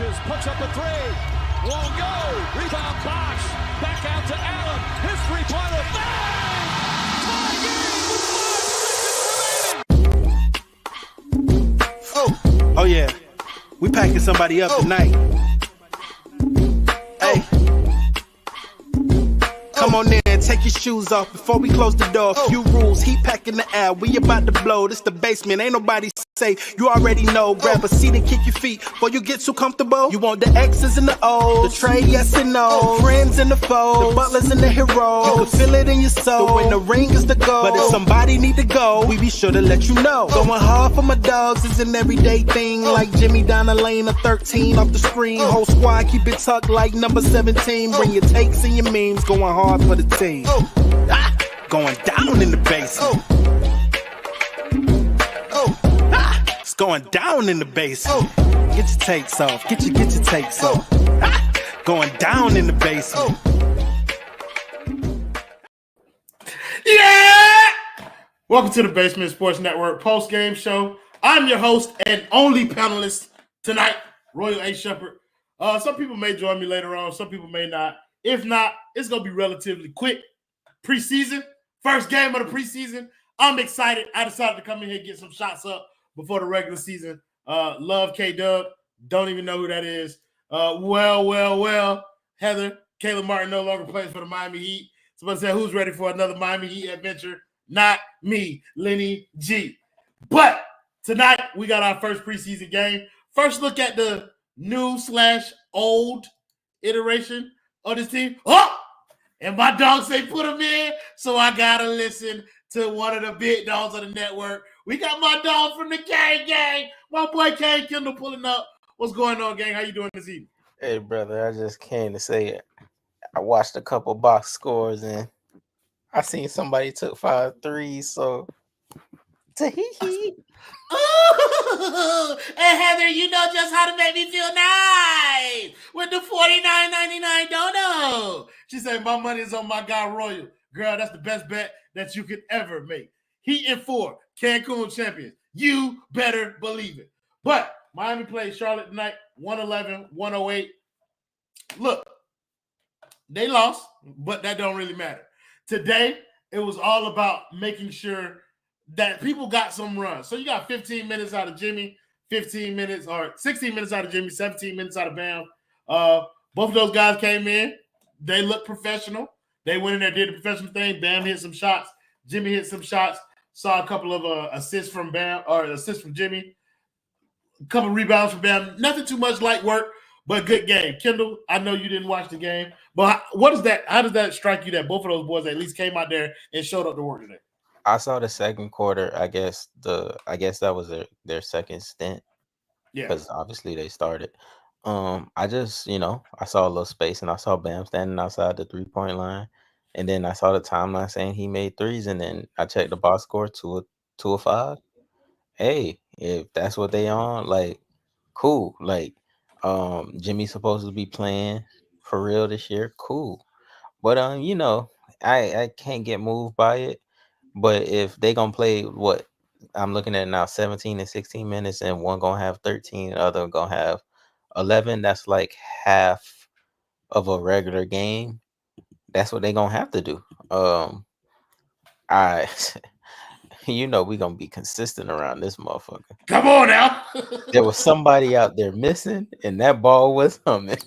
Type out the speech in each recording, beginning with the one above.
Catches, puts up a three. Won't go. Rebound Bosh. Back out to Allen. His three-pointer. Bang! Tie game with 5 seconds remaining. Oh yeah. We packing somebody up tonight. Hey. Come on in, take your shoes off before we close the door. Few rules, heat packing the air. We about to blow. This the basement, ain't nobody safe. You already know. Grab a seat and kick your feet before you get too comfortable. You want the X's and the O's, the Trey, yes and no, friends and the foes, the Butlers and the Heroes. You can feel it in your soul. But when the ring is the goal, but if somebody need to go, we be sure to let you know. Going hard for my dogs is an everyday thing. Like Jimmy down the lane of 13 off the screen. Whole squad keep it tucked like number 17. Bring your takes and your memes. Going hard for the team. Going down in the basement. It's going down in the basement. Get your takes off. Get your takes off. Going down in the basement. Yeah! Welcome to the Basement Sports Network post-game show. I'm your host and only panelist tonight, Royal A. Shepherd. Some people may join me later on. Some people may not. If not, it's going to be relatively quick. Preseason, first game of the preseason. I'm excited. I decided to come in here and get some shots up before the regular season. Love K-Dub. Don't even know who that is. Well. Heather, Caleb Martin no longer plays for the Miami Heat. Somebody said, who's ready for another Miami Heat adventure? Not me, Lenny G. But tonight, we got our first preseason game. First look at the new/old iteration of this team. Oh! And my dog say put him in, so I got to listen to one of the big dogs of the network. We got my dog from the gang. My boy Kane Kendall pulling up. What's going on, gang? How you doing this evening? Hey, brother, I just came to say I watched a couple box scores, and I seen somebody took 5 threes, so tee-hee. Ooh, and Heather, you know just how to make me feel nice with the $49.99 dono. She said, my money is on my guy Royal. Girl, that's the best bet that you could ever make. Heat and 4, Cancun champions. You better believe it. But Miami plays Charlotte tonight, 111-108. Look, they lost, but that don't really matter. Today, it was all about making sure that people got some runs. So you got 15 minutes out of Jimmy, 16 minutes out of Jimmy, 17 minutes out of Bam. Both of those guys came in. They looked professional. They went in there, did the professional thing. Bam hit some shots. Jimmy hit some shots. Saw a couple of assists from Bam, or assists from Jimmy. A couple rebounds from Bam. Nothing too much light work, but good game. Kendall, I know you didn't watch the game, but what is that? How does that strike you that both of those boys at least came out there and showed up to work today? I saw the second quarter. I guess that was their second stint. Yeah, because obviously they started. I just I saw a little space, and I saw Bam standing outside the 3-point line, and then I saw the timeline saying he made threes, and then I checked the box score, 2 of 5. Hey, if that's what they on, like, cool. Like, Jimmy's supposed to be playing for real this year, cool. But I can't get moved by it. But if they gonna play what I'm looking at now, 17 and 16 minutes, and one gonna have 13, the other gonna have 11, that's like half of a regular game. That's what they gonna have to do. We gonna be consistent around this motherfucker. Come on now. There was somebody out there missing, and that ball was humming.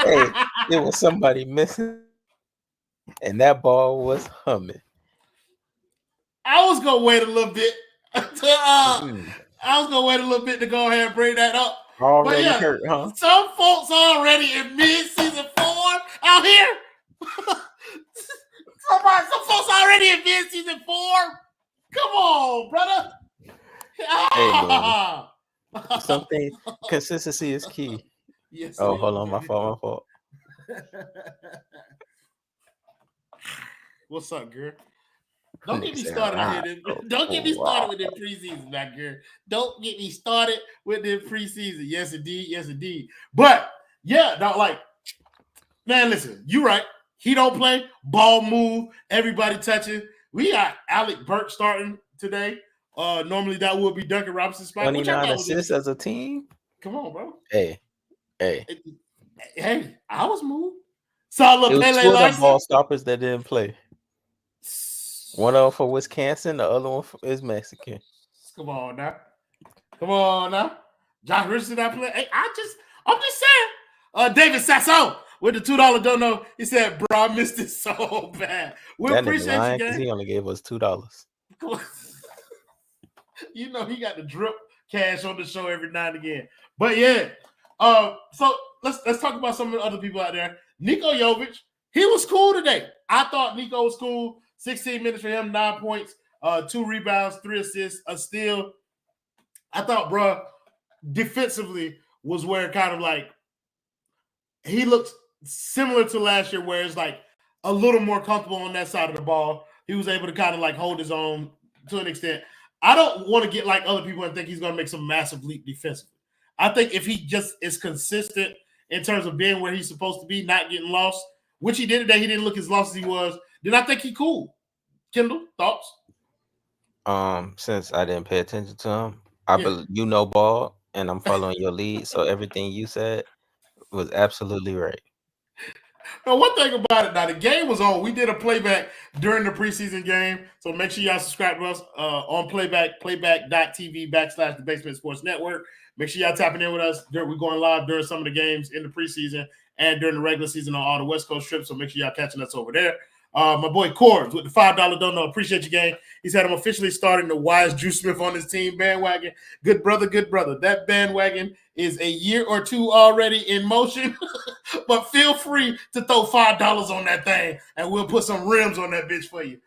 Hey, there was somebody missing, and that ball was humming. I was gonna wait a little bit to go ahead and bring that up. Already hurt, huh? Some folks already in mid-season form out here. Some folks already in mid-season form. Come on, brother. Hey, something consistency is key. Yes. Oh, hold on, my fault. What's up, girl? Don't get me started Don't get me started with the preseason, that girl. Don't get me started with the preseason. Yes, indeed. But yeah, man, listen, you right. He don't play, ball move, everybody touching. We got Alec Burks starting today. Normally that would be Duncan Robinson's spot. 29 assists as a team. Come on, bro. Hey. Hey, I was moved. Saw It little was Pele two of them Larson. ball stoppers that didn't play. One of them for Wisconsin, the other one is Mexican. Come on now. Josh Richardson not play. Hey, I'm just saying. David Sasson with the $2 dono. He said, "Bro, I missed it so bad. We That nigga appreciate lying you, because gang. he only gave us $2. You know he got the drip cash on the show every now and again. But yeah, so let's talk about some of the other people out there. Nikola Jovic, he was cool today. I thought Nico was cool. 16 minutes for him, 9 points, 2 rebounds, 3 assists, a steal. I thought, bro, defensively was where kind of like he looked similar to last year, where it's like a little more comfortable on that side of the ball. He was able to kind of like hold his own to an extent. I don't want to get like other people and think he's going to make some massive leap defensively. I think if he just is consistent in terms of being where he's supposed to be, not getting lost, which he did today, he didn't look as lost as he was, then I think he cool. Kendall, thoughts? Since I didn't pay attention to him, you know ball, and I'm following your lead, so everything you said was absolutely right. Now, one thing about it, now the game was on. We did a playback during the preseason game, so make sure y'all subscribe to us on playback.tv/the Basement Sports Network. Make sure y'all tapping in with us. We're going live during some of the games in the preseason and during the regular season on all the West Coast trips, so make sure y'all catching us over there. My boy Corbs with the $5 dono. Appreciate you, gang. He said, I'm officially starting the Wise Drew Smith on his team bandwagon. Good brother. That bandwagon is a year or two already in motion, but feel free to throw $5 on that thing, and we'll put some rims on that bitch for you.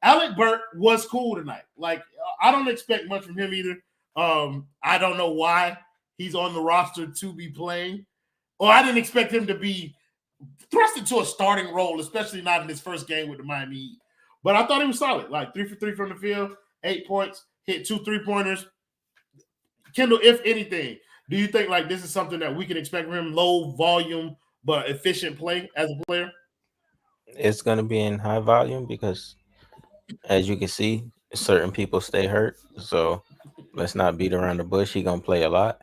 Alec Burke was cool tonight. Like, I don't expect much from him either. I don't know why he's on the roster to be playing, or I didn't expect him to be thrust into a starting role, especially not in his first game with the Miami Heat. But I thought he was solid. Like 3 for 3 from the field, 8 points, hit 2 3-pointers. Kendall, if anything, do you think like this is something that we can expect from him? Low volume but efficient play as a player? It's gonna be in high volume because, as you can see, certain people stay hurt. So let's not beat around the bush. He gonna play a lot,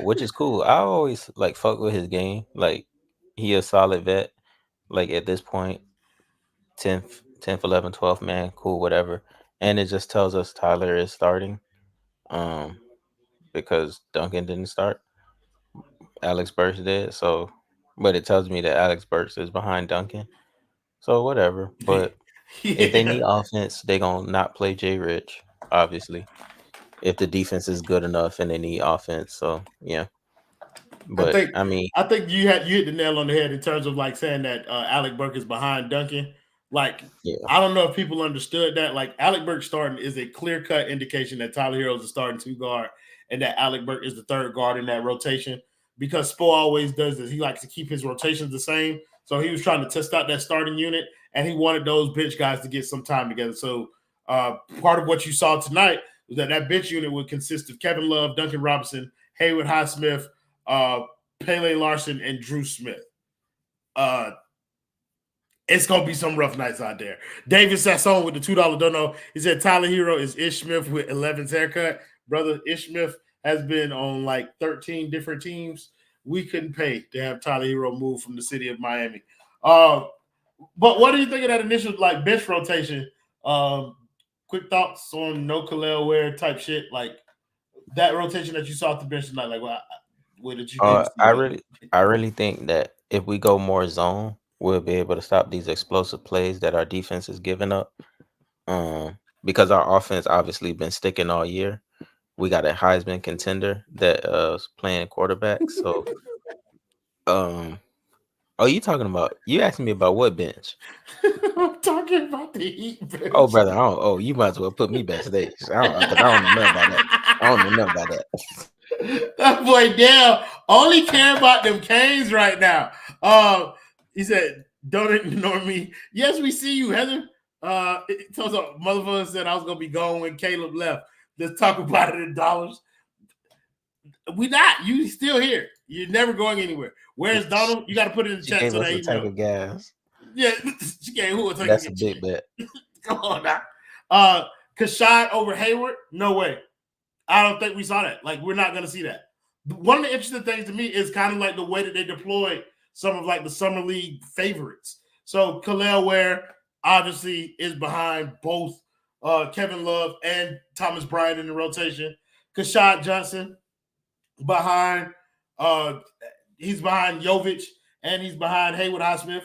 which is cool. I always like fuck with his game. Like he a solid vet. Like at this point, 10th, 11th, 12th man, cool, whatever. And it just tells us Tyler is starting. Because Duncan didn't start. Alex Burks did. So, but it tells me that Alex Burks is behind Duncan. So whatever. But if they need offense, they gonna not play Jay Rich, obviously. If the defense is good enough and they need offense. So yeah. But I think you hit the nail on the head in terms of like saying that Alec Burke is behind Duncan. Like, yeah. I don't know if people understood that. Like, Alec Burke starting is a clear-cut indication that Tyler Herro is the starting 2 guard and that Alec Burke is the 3rd guard in that rotation, because Spo always does this. He likes to keep his rotations the same. So he was trying to test out that starting unit, and he wanted those bench guys to get some time together. So part of what you saw tonight was that bench unit would consist of Kevin Love, Duncan Robinson, Haywood Highsmith, Pele Larson, and Drew Smith. It's going to be some rough nights out there. David Sasson with the $2 dono. He said Tyler Herro is Ish Smith with 11's haircut. Brother, Ish Smith has been on like 13 different teams. We couldn't pay to have Tyler Herro move from the city of Miami. But what do you think of that initial like bench rotation? Quick thoughts on no Kel'el Ware type shit, like that rotation that you saw at the bench tonight. Like, what did you? I really think that if we go more zone, we'll be able to stop these explosive plays that our defense is giving up. Because our offense obviously been sticking all year. We got a Heisman contender that is playing quarterback. So, you talking about? You asking me about what bench? I'm talking about the Heat bench. Oh, brother, you might as well put me backstage. I don't know nothing about that. I don't know nothing about that. That boy Dale only care about them Canes right now. He said, "Don't ignore me." Yes, we see you, Heather. Motherfucker said I was gonna be going when Caleb left. Let's talk about it in dollars. We not. You still here. You're never going anywhere. Where's Donald? You got to put it in the chat so that he knows. Gas. Yeah, she gave who a tank. That's a big bet. Come on now. Kashad over Hayward? No way. I don't think we saw that. Like, we're not going to see that. One of the interesting things to me is kind of like the way that they deployed some of like the summer league favorites. So Kel'el Ware obviously is behind both Kevin Love and Thomas Bryant in the rotation. Kashad Johnson behind he's behind Jovic and he's behind Haywood Highsmith.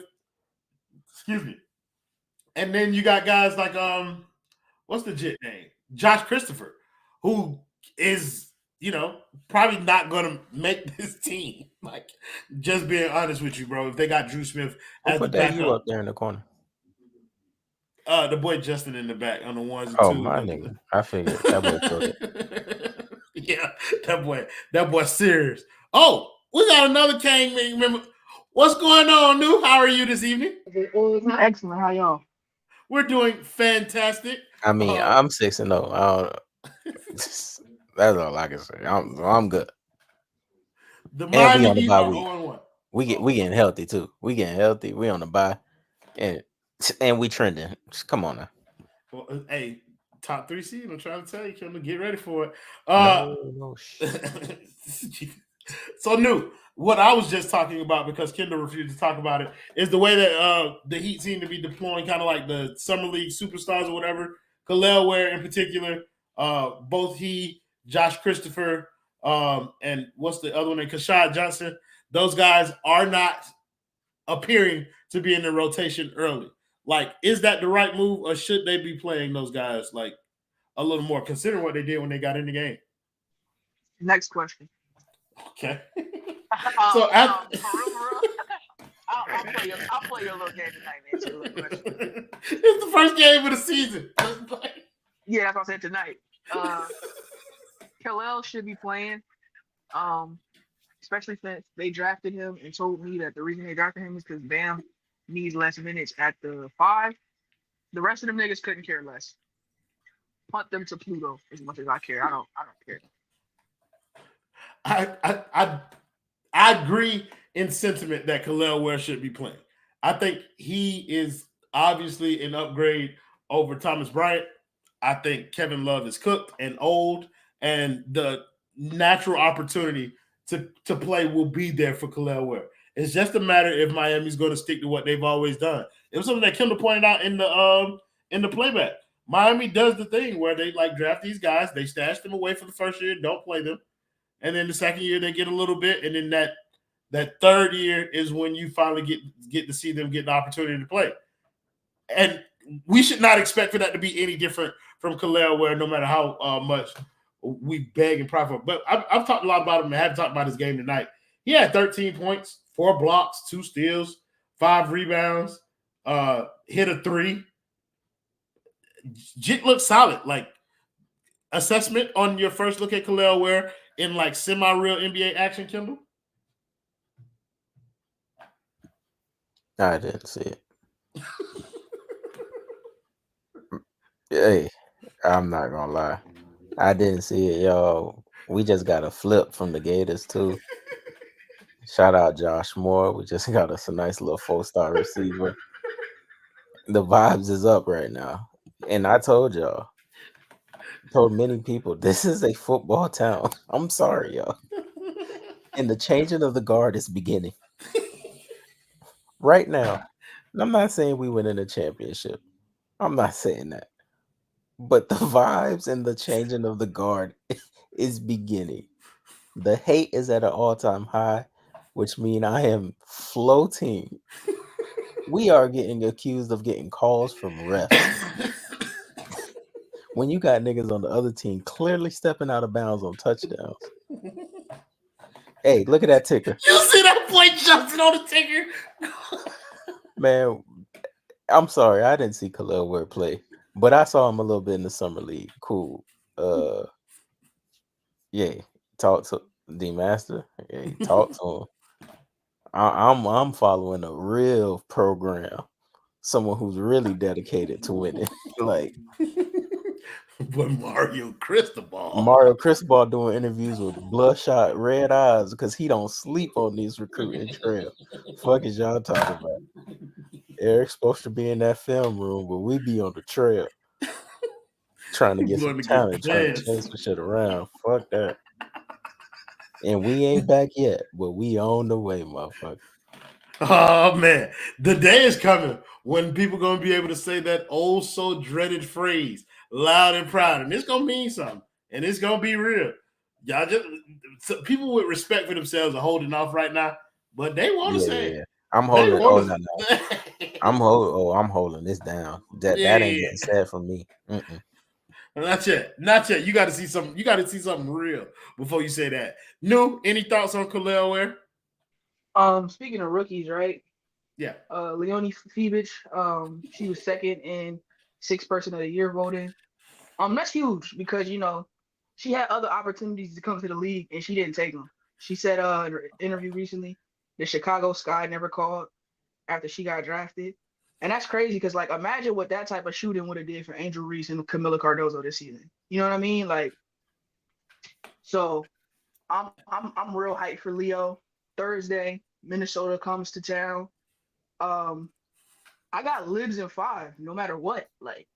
Excuse me. And then you got guys like what's the jet name? Josh Christopher, who is, probably not gonna make this team. Like, just being honest with you, bro. If they got Drew Smith as the backup, you up there in the corner. The boy Justin in the back on the ones and Oh, twos. my nigga. I figured that boy threw it. Yeah, that boy serious. Oh, we got another Kang member. What's going on, New? How are you this evening? Excellent. How y'all? We're doing fantastic. I mean, I'm 6-0. That's all I can say. I'm good. The And we Miami on the Heat bye are week. 0-1. We getting healthy too. We getting healthy. We on the bye, and we trending. Just come on now. Well, hey, top 3 seed. I'm trying to tell you, Kendall, get ready for it. No shit. So, New, what I was just talking about, because Kendall refused to talk about it, is the way that the Heat seem to be deploying kind of like the summer league superstars or whatever. Kel'el Ware in particular, both he, Josh Christopher, and what's the other one? Kashad Johnson. Those guys are not appearing to be in the rotation early. Like, is that the right move, or should they be playing those guys like a little more, considering what they did when they got in the game? Next question. Okay. So I'll play your little game tonight, man. It's a little question. It's the first game of the season. Yeah, that's what I said tonight. Kel'el should be playing. Especially since they drafted him and told me that the reason they drafted him is because Bam needs less minutes at the 5. The rest of them niggas couldn't care less. Punt them to Pluto as much as I care. I don't care. I agree in sentiment that Kel'el Ware should be playing. I think he is obviously an upgrade over Thomas Bryant. I think Kevin Love is cooked and old, and the natural opportunity to play will be there for Kel'el Ware. It's just a matter if Miami's going to stick to what they've always done. It was something that Kendall pointed out in the playback. Miami does the thing where they like draft these guys, they stash them away for the first year, don't play them, and then the second year they get a little bit, and then that third year is when you finally get to see them get the opportunity to play. And we should not expect for that to be any different from Kel'el Ware, no matter how much we beg and pray for. But I've talked a lot about him and haven't talked about his game tonight. He had 13 points, 4 blocks, 2 steals, 5 rebounds, hit a 3. Jit looked solid. Like, assessment on your first look at Kel'el Ware in like semi-real NBA action, Kendall? I didn't see it. Hey, I'm not gonna lie. I didn't see it, y'all. We just got a flip from the Gators too. Shout out Josh Moore. We just got us a nice little 4-star receiver. The vibes is up right now. And I told y'all, told many people, this is a football town. I'm sorry, y'all. And the changing of the guard is beginning. Right now. And I'm not saying we win in a championship. I'm not saying that. But the vibes and the changing of the guard is beginning. The hate is at an all-time high, which means I am floating. We are getting accused of getting calls from refs. When you got niggas on the other team clearly stepping out of bounds on touchdowns. Hey, look at that ticker. You see that boy jumping on the ticker? Man, I'm sorry. I didn't see Kel'el Ware play. But I saw him a little bit in the summer league. Cool. Yeah. Talk to D Master. Yeah, talk to him. I'm following a real program. Someone who's really dedicated to winning. Like, but Mario Cristobal. Mario Cristobal doing interviews with bloodshot red eyes because he don't sleep on these recruiting trails. Fuck is y'all talking about? Eric's supposed to be in that film room, but we be on the trail. Trying to get some Going to get talent, trying to players. change some shit around. Fuck that. And we ain't back yet, but we on the way, motherfucker. Oh man, the day is coming when people gonna be able to say that old so dreaded phrase loud and proud, and it's gonna mean something, and it's gonna be real. Y'all just people with respect for themselves are holding off right now, but they want to say it. I'm They holding. want No. I'm holding this down. That ain't getting said for me. Mm-mm. Not yet. You got to see something. You got to see something real before you say that. No, any thoughts on Kel'el Ware? Speaking of rookies, right? Yeah. Leonie Fiebich, she was second in 6th Person of the Year voting. That's huge because she had other opportunities to come to the league and she didn't take them. She said in her interview recently, the Chicago Sky never called after she got drafted, and that's crazy because like imagine what that type of shooting would have did for Angel Reese and Camila Cardozo this season. You know what I mean? Like, so I'm real hyped for Leo. Thursday, Minnesota comes to town. I got libs in 5, no matter what. Like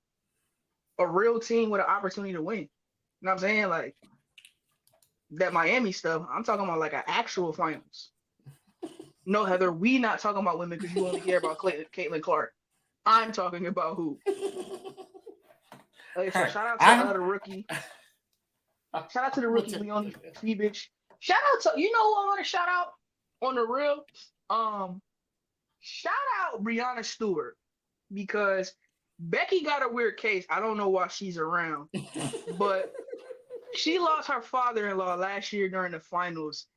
a real team with an opportunity to win. You know what I'm saying? Like that Miami stuff. I'm talking about like an actual finals. No, Heather, we not talking about women because you only care about Caitlin Clark. I'm talking about who. So shout out to the rookie. Shout out to the rookie Leonie Fiebich. Shout out to who I want to shout out on the real. Shout out Breanna Stewart because Becky got a weird case. I don't know why she's around, but she lost her father-in-law last year during the finals,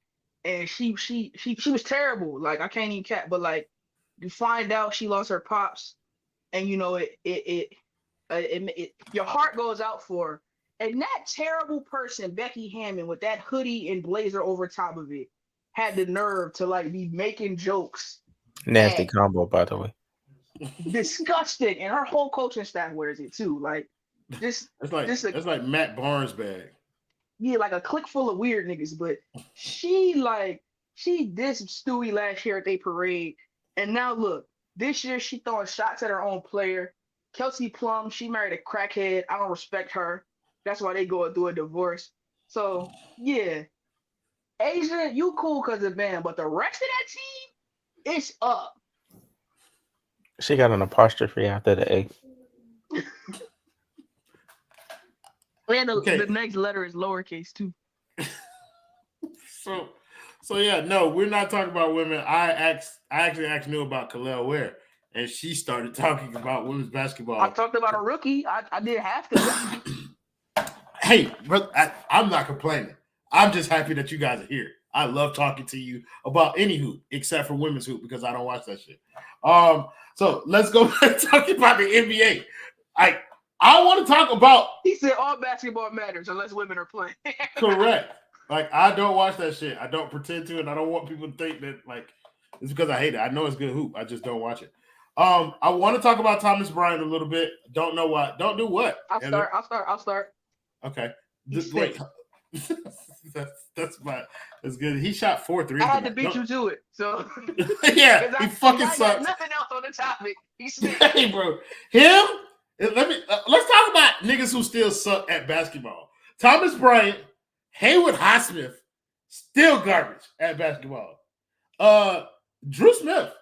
and she was terrible. Like I can't even cap, but like you find out she lost her pops, and it your heart goes out for her. And that terrible person, Becky Hammond, with that hoodie and blazer over top of it, had the nerve to like be making jokes. Nasty combo, by the way. Disgusting, and her whole coaching staff wears it too. Like this, it's like Matt Barnes' bag. Yeah, like a clique full of weird niggas. But she dissed Stewie last year at their parade, and now look, this year she throwing shots at her own player. Kelsey Plum, she married a crackhead. I don't respect her. That's why they going through a divorce. So yeah, Asia, you cool because of Bam, but the rest of that team, it's up. She got an apostrophe after the A. And the next letter is lowercase too. So yeah, no, we're not talking about women. I actually asked Neil about Kel'el Ware, and she started talking about women's basketball. I talked about a rookie. I didn't have to. Hey, bro, I'm not complaining. I'm just happy that you guys are here. I love talking to you about any hoop except for women's hoop because I don't watch that shit. So let's go back to talking about the NBA. I want to talk about. He said all basketball matters unless women are playing. Correct. Like I don't watch that shit. I don't pretend to, and I don't want people to think that like it's because I hate it. I know it's good hoop. I just don't watch it. I want to talk about Thomas Bryant a little bit. Don't know why. Don't do what. I'll start. Okay. Wait. That's good. He shot 4 threes. I had to beat you to it. So yeah, he fucking sucks. Nothing else on the topic. Hey, bro. Him. Let's talk about niggas who still suck at basketball. Thomas Bryant, Haywood Highsmith, still garbage at basketball. Drew Smith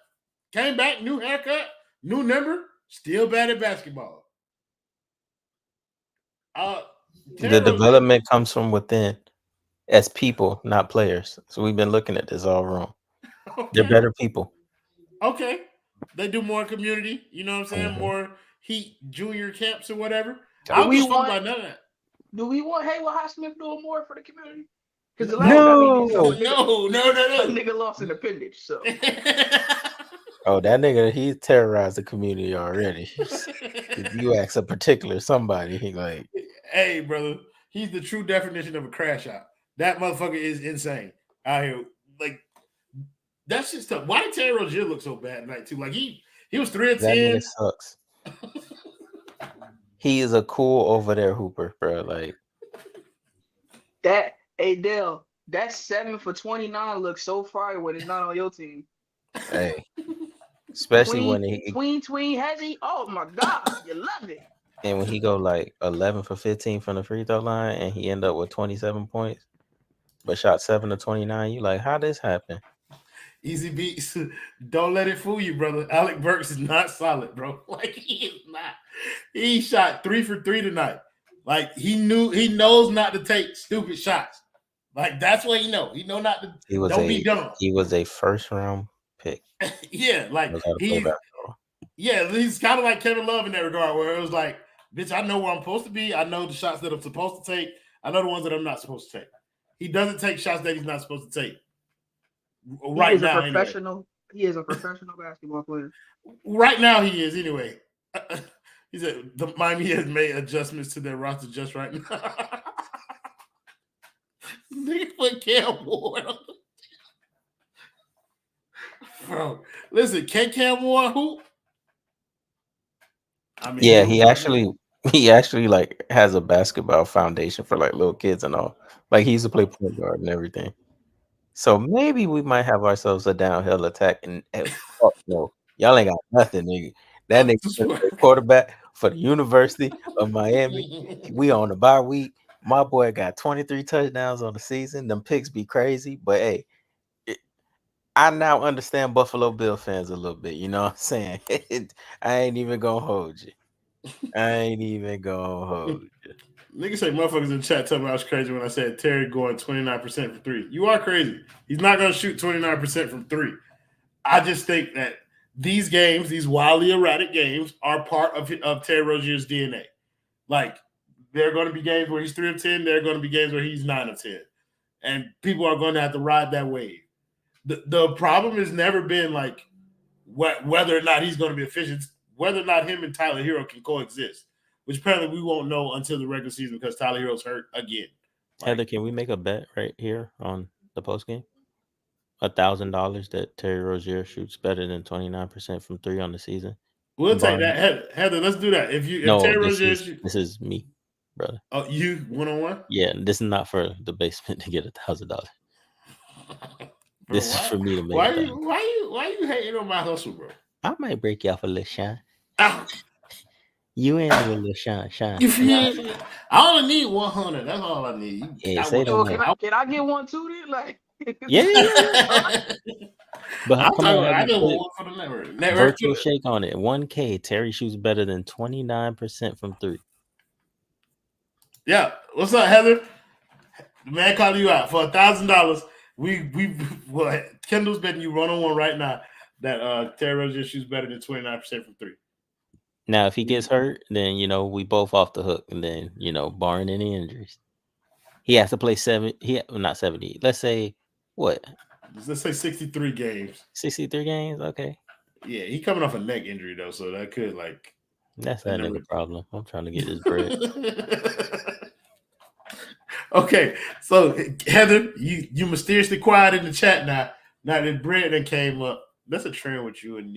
came back, new haircut, new number, still bad at basketball. The development comes from within as people, not players. So we've been looking at this all wrong. Okay. They're better people. Okay. They do more community, you know what I'm saying? Mm-hmm. More Heat junior camps or whatever. I don't talk about none of that. Do we want Haywood Highsmith doing more for the community? Because the no, nigga lost an appendage. So oh, that nigga, he terrorized the community already. If you ask a particular somebody, he like, hey, brother, he's the true definition of a crash out. That motherfucker is insane out here. Like, that's just tough. Why did Terry Rozier look so bad tonight too? Like he was 3 of 10. That nigga sucks. He is a cool over there hooper, bro. Like that. Hey, Dale, that 7 for 29 looks so fire when it's not on your team. Hey, especially when he tween hezzy. Oh my god, you love it. And when he go like 11 for 15 from the free throw line, and he end up with 27 points, but shot 7 to 29, you like, how this happen? Easy beats. Don't let it fool you, brother. Alec Burks is not solid, bro. Like he is not. He shot 3 for 3 tonight. Like he knows not to take stupid shots. Like that's what he know. He know not to. Don't be dumb. He was a first round pick. Yeah, like Knows how to play basketball. he's kind of like Kevin Love in that regard, where it was like, bitch, I know where I'm supposed to be. I know the shots that I'm supposed to take. I know the ones that I'm not supposed to take. He doesn't take shots that he's not supposed to take. Right now, professional. He is a professional basketball player. Right now, he is anyway. He said the Miami has made adjustments to their roster just right now. Nigga put Kel'el Ware on. Bro, listen, Kel'el Ware who? I mean, yeah, he actually like has a basketball foundation for like little kids and all. Like he used to play point guard and everything. So maybe we might have ourselves a downhill attack. And fuck no, y'all ain't got nothing, nigga. That nigga quarterback for the University of Miami. We on the bye week. My boy got 23 touchdowns on the season. Them picks be crazy, but hey, I now understand Buffalo Bill fans a little bit. You know what I'm saying? I ain't even gonna hold you. Niggas say motherfuckers in the chat tell me I was crazy when I said Terry going 29% from 3. You are crazy. He's not going to shoot 29% from 3. I just think that these games, these wildly erratic games, are part of Terry Rozier's DNA. Like, there are going to be games where he's 3 of 10. There are going to be games where he's 9 of 10. And people are going to have to ride that wave. The problem has never been like whether or not he's going to be efficient, whether or not him and Tyler Herro can coexist, which apparently we won't know until the regular season because Tyler Herro's hurt again. Heather, can we make a bet right here on the post game? $1,000 that Terry Rozier shoots better than 29% from 3 on the season. We'll take that, Heather. Let's do that. If Terry Rozier, this is me, brother. Oh, you 1-on-1? Yeah, this is not for the basement to get $1,000. This is for me to make. Why you hating on my hustle, bro? I might break you off a little shine. Ow. You ain't a little shine. I only need 100. That's all I need. Yeah, can I get one too then? Like, yeah. But I get one for the network. Virtual shake on it. 1K. Terry shoots better than 29% from 3. Yeah. What's up, Heather? The man calling you out for $1,000. Well, Kendall's betting you 1-on-1 right now that Terry Rozier shoots better than 29% from 3. Now, if he gets hurt, then we both off the hook, and then barring any injuries, he has to play not 70. Let's say what? Let's say 63 games. 63 games, okay. Yeah, he coming off a neck injury though, so that could that's that nigga problem. I'm trying to get his bread. Okay, so Heather, you mysteriously quiet in the chat now. Now that bread that came up, that's a trend with you and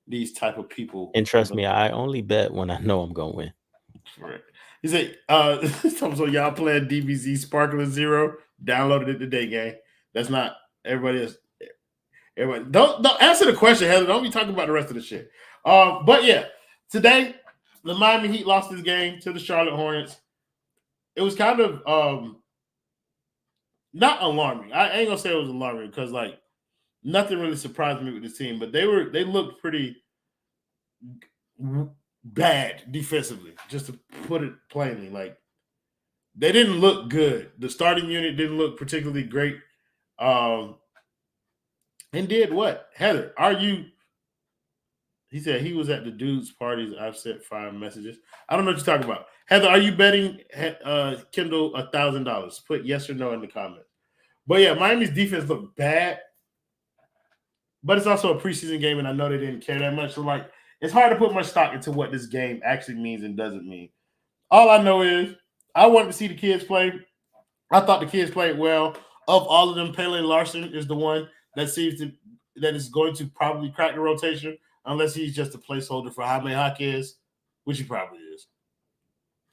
these type of people. And trust me, I only bet when I know I'm gonna win. Right. He said, so y'all playing DBZ Sparkling Zero? Downloaded it today, gang. That's not everybody else. Everybody, don't answer the question, Heather. Don't be talking about the rest of the shit. But yeah, today the Miami Heat lost this game to the Charlotte Hornets. It was kind of not alarming. I ain't gonna say it was alarming because nothing really surprised me with this team, but they looked pretty bad defensively, just to put it plainly. Like they didn't look good. The starting unit didn't look particularly great. And did what? Heather, are you? He said he was at the dude's parties. I've sent 5 messages. I don't know what you're talking about. Heather, are you betting Kendall $1,000? Put yes or no in the comments. But yeah, Miami's defense looked bad. But it's also a preseason game, and I know they didn't care that much. So it's hard to put much stock into what this game actually means and doesn't mean. All I know is I wanted to see the kids play. I thought the kids played well. Of all of them, Pele Larson is the one that is going to probably crack the rotation, unless he's just a placeholder for Jaime Jaquez, which he probably is.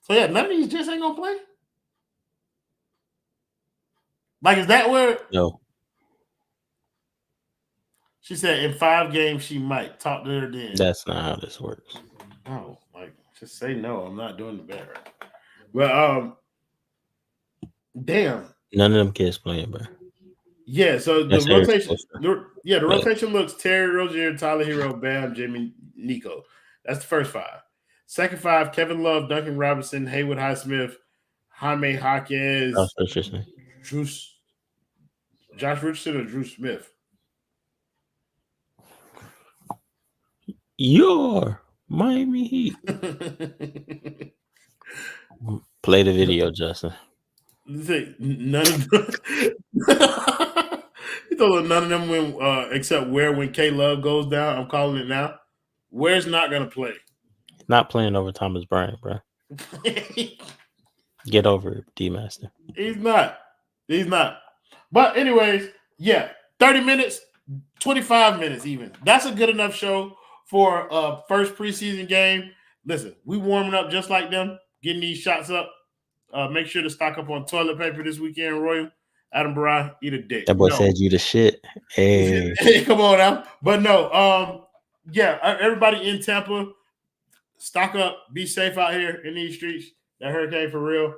So yeah, none of these just ain't gonna play. Is that where? No. She said in 5 games she might talk to her then. That's not how this works. Oh, Just say no. I'm not doing the bet right. Well, damn. None of them kids playing, bro. Yeah, so the That's Harris rotation. Poster. The rotation looks Terry Rozier, Tyler Herro, Bam, Jaime, Nico. That's the first 5. Second 5, Kevin Love, Duncan Robinson, Haywood Highsmith, Jaime Jaquez, Josh Richardson or Drew Smith? Your Miami Heat. Play the video, Justin. None of them. He told none of them when except Ware when K Love goes down. I'm calling it now. Ware's not gonna play. Not playing over Thomas Bryant, bro. Get over it, D Master. He's not. But anyways, yeah, 30 minutes, 25 minutes even. That's a good enough show for a first preseason game. Listen, we warming up just like them, getting these shots up. Make sure to stock up on toilet paper this weekend, Royal. Adam Barai, eat a dick. That boy said you the shit. Hey. Come on now. But no, yeah, everybody in Tampa, stock up, be safe out here in these streets. That hurricane for real.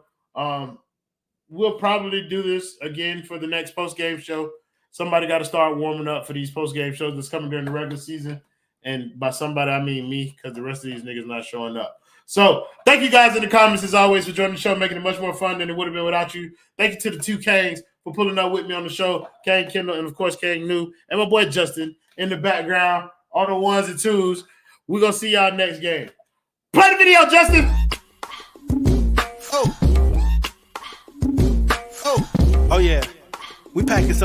We'll probably do this again for the next post-game show. Somebody got to start warming up for these post-game shows that's coming during the regular season. And by somebody, I mean me, because the rest of these niggas not showing up. So thank you guys in the comments, as always, for joining the show, making it much more fun than it would have been without you. Thank you to the 2 Kangs for pulling up with me on the show, Kang Kendall and, of course, Kang New, and my boy Justin in the background, all the 1s and 2s. We're going to see y'all next game. Play the video, Justin. Oh, yeah. We packing some